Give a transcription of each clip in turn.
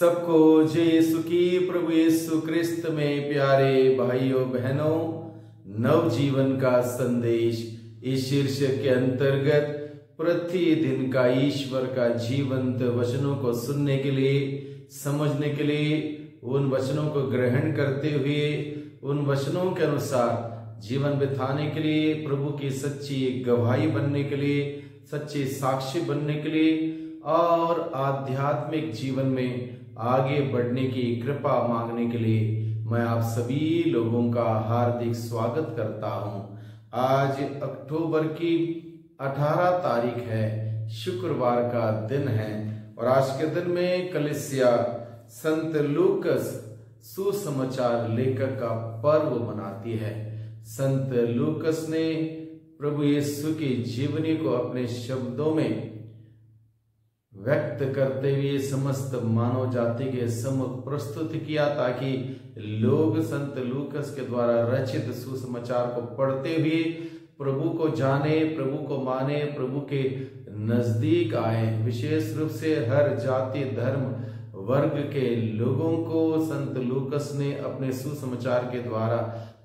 सबको जय यीशु की। प्रभु यीशु क्रिस्त में प्यारे भाइयों बहनों, नवजीवन का संदेश इस शीर्षक के अंतर्गत प्रतिदिन का ईश्वर का जीवंत वचनों को सुनने के लिए, समझने के लिए, उन वचनों को ग्रहण करते हुए उन वचनों के अनुसार जीवन बिताने के लिए, प्रभु की सच्ची गवाही बनने के लिए, सच्चे साक्षी बनने के लिए और आध्यात्मिक जीवन में आगे बढ़ने की कृपा मांगने के लिए मैं आप सभी लोगों का हार्दिक स्वागत करता हूं। आज अक्टूबर की 18 तारीख है, शुक्रवार का दिन है और आज के दिन में कलीसिया संत लूकस सुसमाचार लेखक का पर्व मनाती है। संत लूकस ने प्रभु यीशु की जीवनी को अपने शब्दों में व्यक्त करते हुए समस्त मानव जाति के सम्मुख प्रस्तुत किया, ताकि लोग संत लूकस के द्वारा रचित सुसमाचार को पढ़ते हुए प्रभु को जाने, प्रभु को माने, प्रभु के नजदीक आए। विशेष रूप से हर जाति, धर्म, वर्ग के लोगों को संत लूकस ने अपने सुसमाचार के द्वारा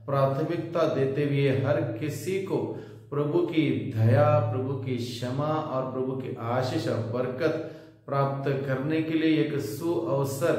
प्राथमिकता देते हुए हर किसी को प्रभु की दया, प्रभु की क्षमा और प्रभु की आशीष और बरकत प्राप्त करने के लिए एक सुअवसर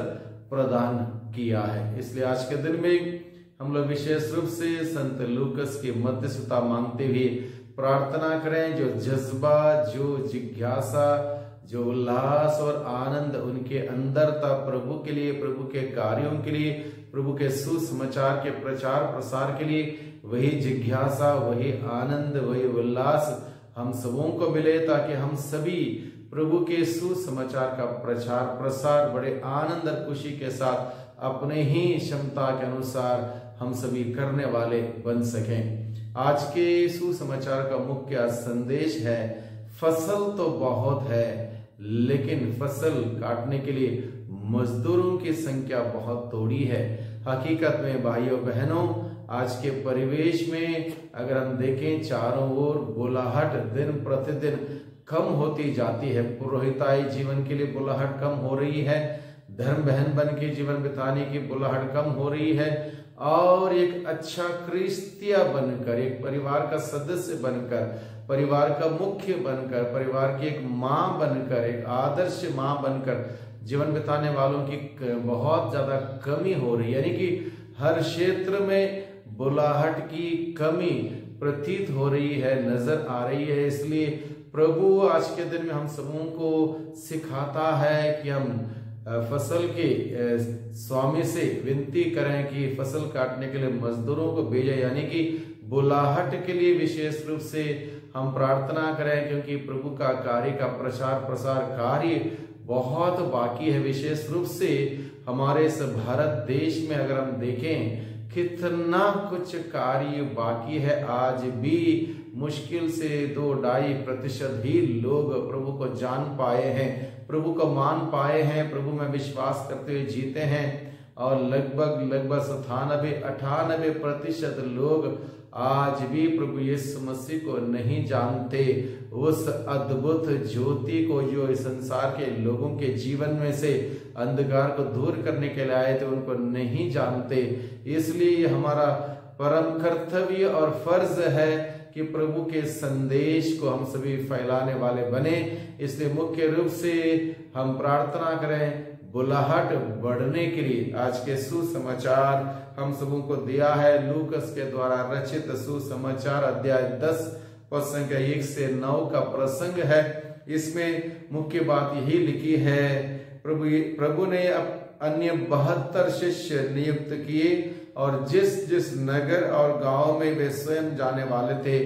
प्रदान किया है। इसलिए आज के दिन में हम लोग विशेष रूप से संत लूकस की मध्यस्थता मांगते हुए प्रार्थना करें। जो जज्बा, जो जिज्ञासा, जो उल्लास और आनंद उनके अंदर था प्रभु के लिए, प्रभु के कार्यों के लिए, प्रभु के सुसमाचार के प्रचार प्रसार के लिए, वही जिज्ञासा, वही आनंद, वही उल्लास हम सबों को मिले, ताकि हम सभी प्रभु के सुसमाचार का प्रचार प्रसार बड़े आनंद और खुशी के साथ अपने ही क्षमता के अनुसार हम सभी करने वाले बन सकें। आज के सुसमाचार का मुख्य संदेश है, फसल तो बहुत है लेकिन फसल काटने के लिए मजदूरों की संख्या बहुत थोड़ी है। हकीकत में भाइयों बहनों, आज के परिवेश में अगर हम देखें, चारों ओर बुलाहट दिन प्रतिदिन कम होती जाती है। पुरोहिताई जीवन के लिए बुलाहट कम हो रही है, धर्म बहन बन के जीवन बिताने की बुलाहट कम हो रही है और एक अच्छा क्रिस्तिया बनकर, एक परिवार का सदस्य बनकर, परिवार का मुख्य बनकर, परिवार की एक माँ बनकर, एक आदर्श माँ बनकर जीवन बिताने वालों की बहुत ज्यादा कमी हो रही है। यानी कि हर क्षेत्र में बुलाहट की कमी प्रतीत हो रही है, नजर आ रही है। इसलिए प्रभु आज के दिन में हम सबों को सिखाता है कि हम फसल के स्वामी से विनती करें कि फसल काटने के लिए मजदूरों को भेजें, यानी कि बुलाहट के लिए विशेष रूप से हम प्रार्थना करें, क्योंकि प्रभु का कार्य का प्रचार प्रसार कार्य बहुत बाकी है। विशेष रूप से हमारे इस भारत देश में अगर हम देखें, कितना कुछ कार्य बाकी है। आज भी मुश्किल से 2-2.5% ही लोग प्रभु को जान पाए हैं, प्रभु को मान पाए हैं, प्रभु में विश्वास करते हुए जीते हैं और लगभग 97-98% लोग आज भी प्रभु यीशु मसीह को नहीं जानते। उस अद्भुत ज्योति को जो इस संसार के लोगों के जीवन में से अंधकार को दूर करने के लिए आए थे, उनको नहीं जानते। इसलिए हमारा परम कर्तव्य और फर्ज है कि प्रभु के संदेश को हम सभी फैलाने वाले बने। इसलिए मुख्य रूप से हम प्रार्थना करें बुलाहट बढ़ने के लिए। आज के सुसमाचार हम सबों को दिया है लूकस के द्वारा रचित सुसमाचार अध्याय 10 पद संख्या 1 से 9 का प्रसंग है। इसमें मुख्य बात यही लिखी है, प्रभु ने अन्य 72 शिष्य नियुक्त किए और जिस जिस नगर और गांव में वे स्वयं जाने वाले थे,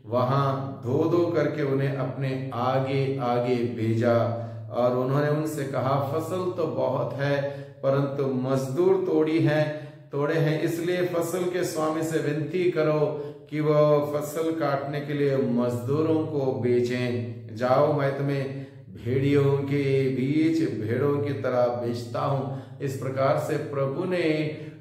वहां 2-2 करके उन्हें अपने आगे आगे भेजा और उन्होंने उनसे कहा, फसल तो बहुत है परंतु मजदूर तोड़े हैं। इसलिए फसल के स्वामी से विनती करो कि वह फसल काटने के लिए मजदूरों को भेजें। जाओ, मैं तुम्हें भेड़ियों के बीच भेड़ों की तरह भेजता हूं। इस प्रकार से प्रभु ने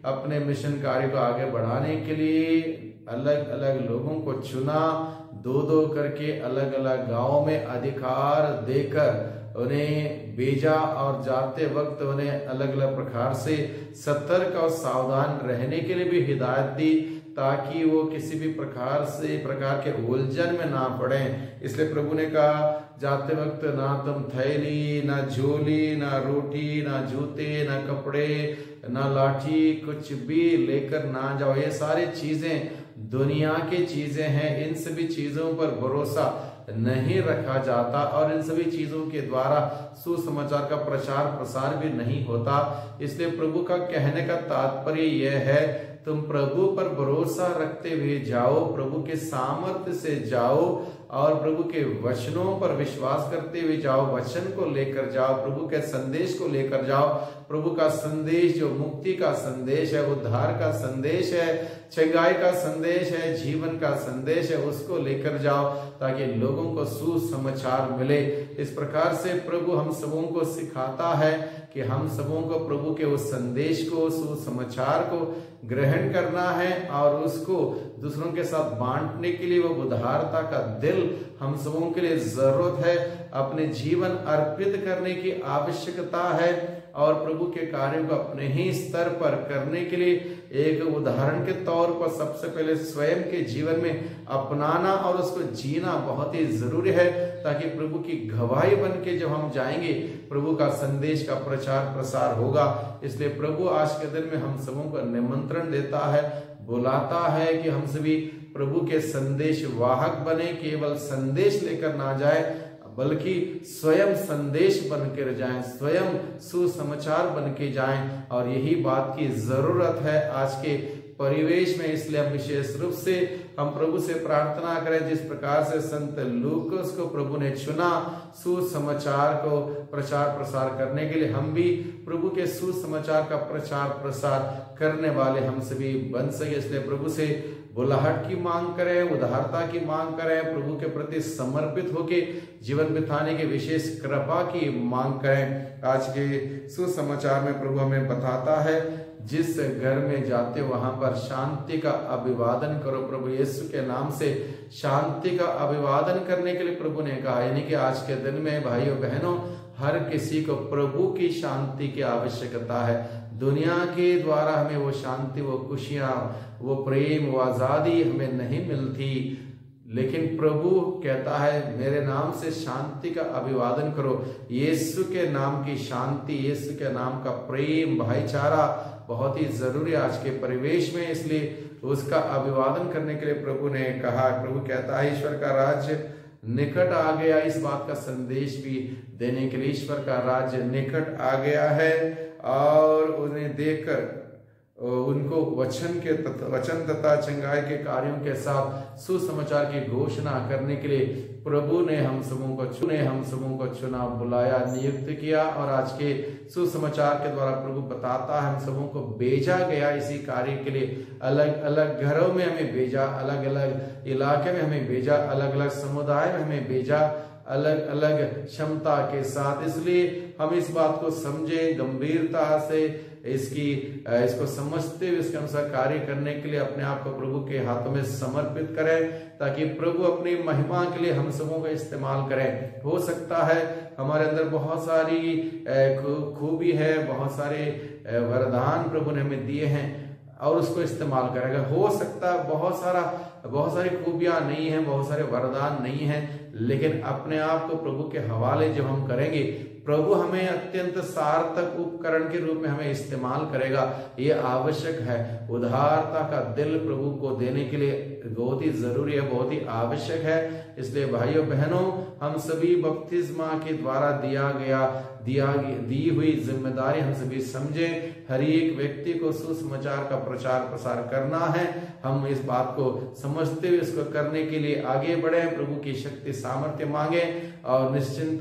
अपने मिशन कार्य को आगे बढ़ाने के लिए अलग अलग लोगों को चुना, 2-2 करके अलग अलग गांवों में अधिकार देकर उन्हें भेजा और जाते वक्त उन्हें अलग अलग प्रकार से सतर्क और सावधान रहने के लिए भी हिदायत दी, ताकि वो किसी भी प्रकार के उलझन में ना पड़े। इसलिए प्रभु ने कहा जाते वक्त ना तुम थैली, ना झोली, ना रोटी, ना जूते, ना कपड़े, ना लाठी, कुछ भी लेकर ना जाओ। ये सारी चीजें दुनिया की चीजें हैं, इन सभी चीजों पर भरोसा नहीं रखा जाता और इन सभी चीजों के द्वारा सुसमाचार का प्रचार प्रसार भी नहीं होता। इसलिए प्रभु का कहने का तात्पर्य यह है, तुम प्रभु पर भरोसा रखते हुए जाओ, प्रभु के सामर्थ्य से जाओ और प्रभु के वचनों पर विश्वास करते हुए जाओ, वचन को लेकर जाओ, प्रभु के संदेश को लेकर जाओ। प्रभु का संदेश जो मुक्ति का संदेश है, उद्धार का संदेश है, चंगाई का संदेश है, जीवन का संदेश है, उसको लेकर जाओ ताकि लोगों को सुसमाचार मिले। इस प्रकार से प्रभु हम सबों को सिखाता है कि हम सबों को प्रभु के उस संदेश को, सुसमाचार को ग्रहण करना है और उसको दूसरों के साथ बांटने के लिए वो उदारता का दिल हम सबों के लिए जरूरत है। अपने जीवन अर्पित करने की आवश्यकता है और प्रभु के कार्यों को अपने ही स्तर पर करने के लिए एक उदाहरण के तौर पर सबसे पहले स्वयं के जीवन में अपनाना और उसको जीना बहुत ही जरूरी है, ताकि प्रभु की गवाही बन के जब हम जाएंगे प्रभु का संदेश का प्रचार प्रसार होगा। इसलिए प्रभु आज के दिन में हम सबों को निमंत्रण देता है, बुलाता है कि हम सभी प्रभु के संदेश वाहक बने, केवल संदेश लेकर ना जाए बल्कि स्वयं संदेश बनकर जाएं, स्वयं सुसमाचार बन के जाएं। और यही बात की जरूरत है आज के परिवेश में। इसलिए हम विशेष रूप से हम प्रभु से प्रार्थना करें, जिस प्रकार से संत लूकास को प्रभु ने चुना सुसमाचार को प्रचार प्रसार करने के लिए, हम भी प्रभु के सुसमाचार का प्रचार प्रसार करने वाले हम सभी बन सके। इसलिए प्रभु से बुलाहट की मांग करें, उदारता की मांग करें, प्रभु के प्रति समर्पित होके जीवन बिताने की विशेष कृपा की मांग करें। आज के सुसमाचार में प्रभु हमें बताता है, जिस घर में जाते वहां पर शांति का अभिवादन करो। प्रभु यीशु के नाम से शांति का अभिवादन करने के लिए प्रभु ने कहा, यानी कि आज के दिन में भाइयों बहनों हर किसी को प्रभु की शांति की आवश्यकता है। दुनिया के द्वारा हमें वो शांति, वो खुशियां, वो प्रेम, वो आजादी हमें नहीं मिलती, लेकिन प्रभु कहता है मेरे नाम से शांति का अभिवादन करो। यीशु के नाम की शांति, यीशु के नाम का प्रेम, भाईचारा बहुत ही जरूरी है आज के परिवेश में। इसलिए उसका अभिवादन करने के लिए प्रभु ने कहा, प्रभु कहता है ईश्वर का राज्य निकट आ गया। इस बात का संदेश भी देने के लिए ईश्वर का राज्य निकट आ गया है और उन्हें देखकर उनको वचन तथा चंगाई के कार्यों के साथ सुसमाचार की घोषणा करने के लिए प्रभु ने हम सबों को चुना, बुलाया, नियुक्त किया। और आज के सुसमाचार के द्वारा प्रभु बताता है हम सबों को भेजा गया इसी कार्य के लिए। अलग अलग घरों में हमें भेजा, अलग अलग इलाके में हमें भेजा, अलग अलग समुदाय में हमें भेजा, अलग अलग क्षमता के साथ। इसलिए हम इस बात को समझें, गंभीरता से इसको समझते हुए इसके अनुसार कार्य करने के लिए अपने आप को प्रभु के हाथों में समर्पित करें, ताकि प्रभु अपनी महिमा के लिए हम सबों का इस्तेमाल करें। हो सकता है हमारे अंदर बहुत सारी खूबी है, बहुत सारे वरदान प्रभु ने हमें दिए हैं और उसको इस्तेमाल करेगा। हो सकता है बहुत सारी खूबियां नहीं है, बहुत सारे वरदान नहीं है, लेकिन अपने आप को प्रभु के हवाले जब हम करेंगे, प्रभु हमें अत्यंत सार्थक उपकरण के रूप में हमें इस्तेमाल करेगा। ये आवश्यक है। उदारता का दिल प्रभु को देने के लिए बहुत ही जरूरी है, बहुत ही आवश्यक है। इसलिए भाइयों बहनों, हम सभी बपतिस्मा के द्वारा दी हुई जिम्मेदारी हम सभी समझें। हर एक व्यक्ति को सुसमाचार का प्रचार प्रसार करना है। हम इस बात को समझते हुए इसको करने के लिए आगे बढ़े, प्रभु की शक्ति सामर्थ्य मांगे और निश्चिंत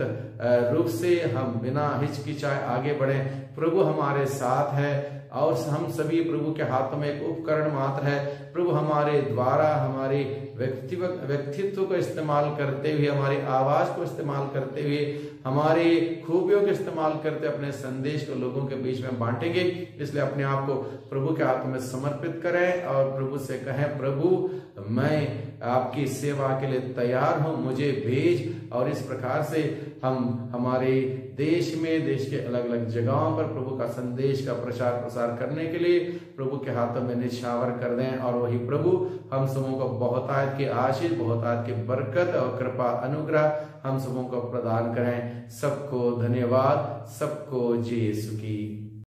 रूप से हम बिना हिचकिचाए आगे बढ़े। प्रभु हमारे साथ है और हम सभी प्रभु के हाथों में एक उपकरण मात्र है। प्रभु हमारे द्वारा हमारे व्यक्तित्व को इस्तेमाल करते हुए, हमारी आवाज को इस्तेमाल करते हुए, हमारी खूबियों को इस्तेमाल करते अपने संदेश को लोगों के बीच में बांटेंगे। इसलिए अपने आप को प्रभु के हाथों में समर्पित करें और प्रभु से कहें, प्रभु मैं आपकी सेवा के लिए तैयार हूं, मुझे भेज। और इस प्रकार से हम हमारे देश में, देश के अलग अलग जगहों पर प्रभु का संदेश का प्रचार प्रसार करने के लिए प्रभु के हाथों में निछावर कर दें। और वही प्रभु हम सबों को बहुतायत के आशीष, बहुतायत के बरकत और कृपा अनुग्रह हम सबों को प्रदान करें। सबको धन्यवाद, सबको जय यीशु की।